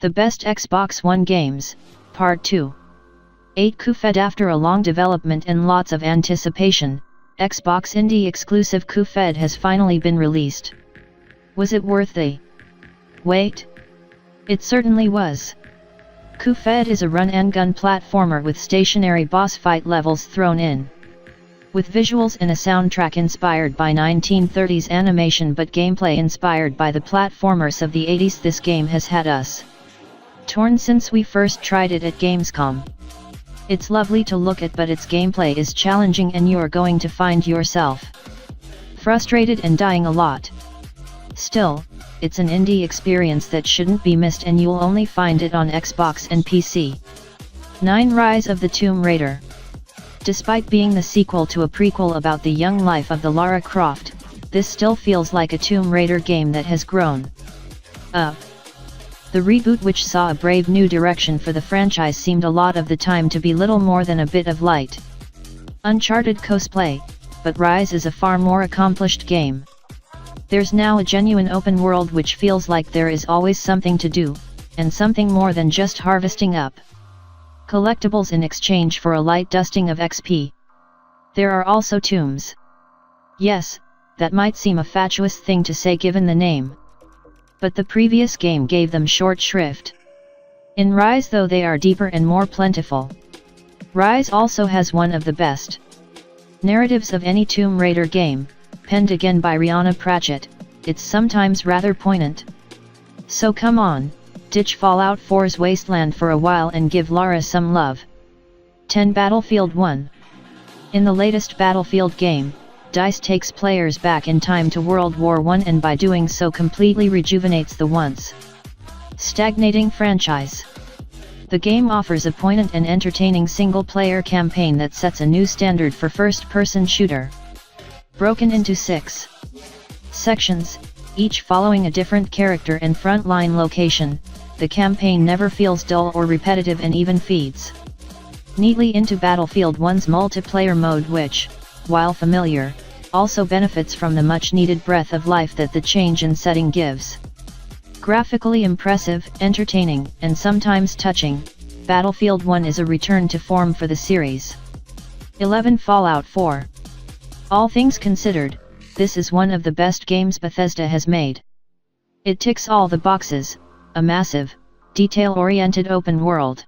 The Best Xbox One Games, Part 2. 8 Cuphead. After a long development and lots of anticipation, Xbox indie exclusive Cuphead has finally been released. Was it worth the wait? It certainly was. Coofed is a run-and-gun platformer with stationary boss fight levels thrown in. With visuals and a soundtrack inspired by 1930s animation but gameplay inspired by the platformers of the 80s, this game has had us torn since we first tried it at Gamescom. It's lovely to look at, but its gameplay is challenging and you're going to find yourself frustrated and dying a lot. Still, it's an indie experience that shouldn't be missed, and you'll only find it on Xbox and PC. 9 Rise of the Tomb Raider. Despite being the sequel to a prequel about the young life of the Lara Croft, this still feels like a Tomb Raider game that has grown up. The reboot, which saw a brave new direction for the franchise, seemed a lot of the time to be little more than a bit of light Uncharted cosplay, but Rise is a far more accomplished game. There's now a genuine open world which feels like there is always something to do, and something more than just harvesting up collectibles in exchange for a light dusting of XP. There are also tombs. Yes, that might seem a fatuous thing to say given the name, but the previous game gave them short shrift. In Rise, though, they are deeper and more plentiful. Rise also has one of the best narratives of any Tomb Raider game, penned again by Rihanna Pratchett. It's sometimes rather poignant. So come on, ditch Fallout 4's wasteland for a while and give Lara some love. 10 Battlefield 1. In the latest Battlefield game, DICE takes players back in time to World War I, and by doing so completely rejuvenates the once stagnating franchise. The game offers a poignant and entertaining single-player campaign that sets a new standard for first-person shooter. Broken into 6 sections, each following a different character and frontline location, the campaign never feels dull or repetitive and even feeds neatly into Battlefield 1's multiplayer mode, which, while familiar, also benefits from the much-needed breath of life that the change in setting gives. Graphically impressive, entertaining, and sometimes touching, Battlefield 1 is a return to form for the series. 11 Fallout 4. All things considered, this is one of the best games Bethesda has made. It ticks all the boxes: a massive, detail-oriented open world.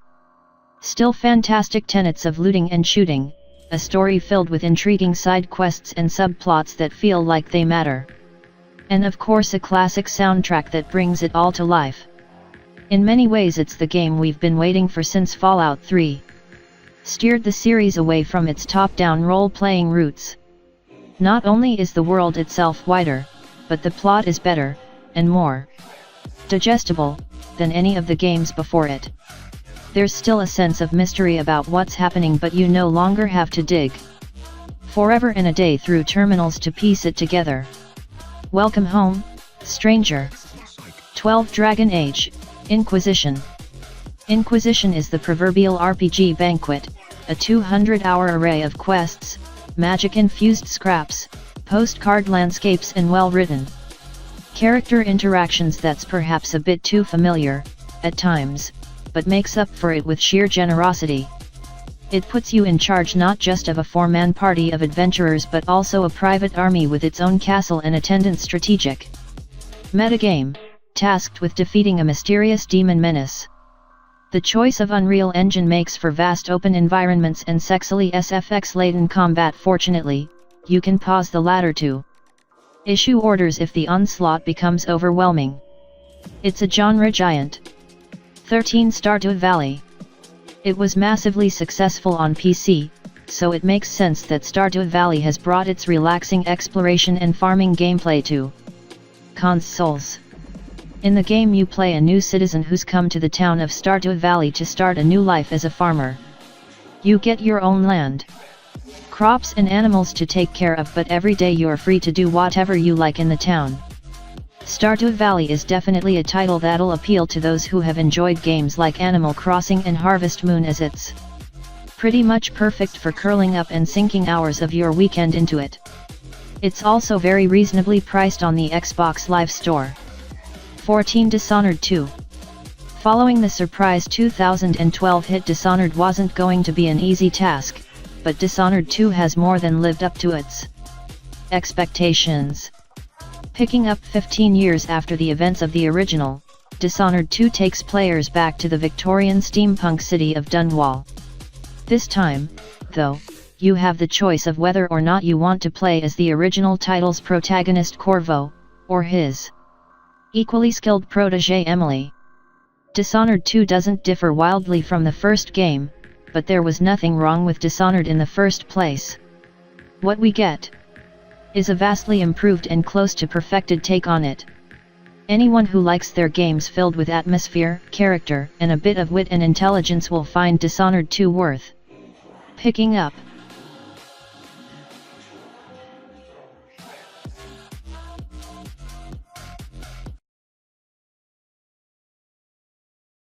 Still fantastic tenets of looting and shooting, a story filled with intriguing side quests and subplots that feel like they matter. And of course a classic soundtrack that brings it all to life. In many ways it's the game we've been waiting for since Fallout 3 steered the series away from its top-down role-playing roots. Not only is the world itself wider, but the plot is better, and more digestible, than any of the games before it. There's still a sense of mystery about what's happening, but you no longer have to dig forever and a day through terminals to piece it together. Welcome home, stranger. 12 Dragon Age Inquisition. Inquisition is the proverbial RPG banquet, a 200-hour array of quests, magic-infused scraps, postcard landscapes and well-written character interactions that's perhaps a bit too familiar, at times, but makes up for it with sheer generosity. It puts you in charge not just of a 4-man party of adventurers but also a private army with its own castle and attendant strategic metagame, tasked with defeating a mysterious demon menace. The choice of Unreal Engine makes for vast open environments and sexily SFX-laden combat. Fortunately, you can pause the latter to issue orders if the onslaught becomes overwhelming. It's a genre giant. 13 Stardew Valley. It was massively successful on PC, so it makes sense that Stardew Valley has brought its relaxing exploration and farming gameplay to consoles. In the game you play a new citizen who's come to the town of Stardew Valley to start a new life as a farmer. You get your own land, crops and animals to take care of, but every day you're free to do whatever you like in the town. Stardew Valley is definitely a title that'll appeal to those who have enjoyed games like Animal Crossing and Harvest Moon, as it's pretty much perfect for curling up and sinking hours of your weekend into it. It's also very reasonably priced on the Xbox Live Store. 14 Dishonored II. Following the surprise 2012 hit, Dishonored wasn't going to be an easy task, but Dishonored 2 has more than lived up to its expectations. Picking up 15 years after the events of the original, Dishonored 2 takes players back to the Victorian steampunk city of Dunwall. This time, though, you have the choice of whether or not you want to play as the original title's protagonist Corvo, or his equally skilled protégé Emily. Dishonored 2 doesn't differ wildly from the first game, but there was nothing wrong with Dishonored in the first place. What we get is a vastly improved and close to perfected take on it. Anyone who likes their games filled with atmosphere, character, and a bit of wit and intelligence will find Dishonored 2 worth picking up.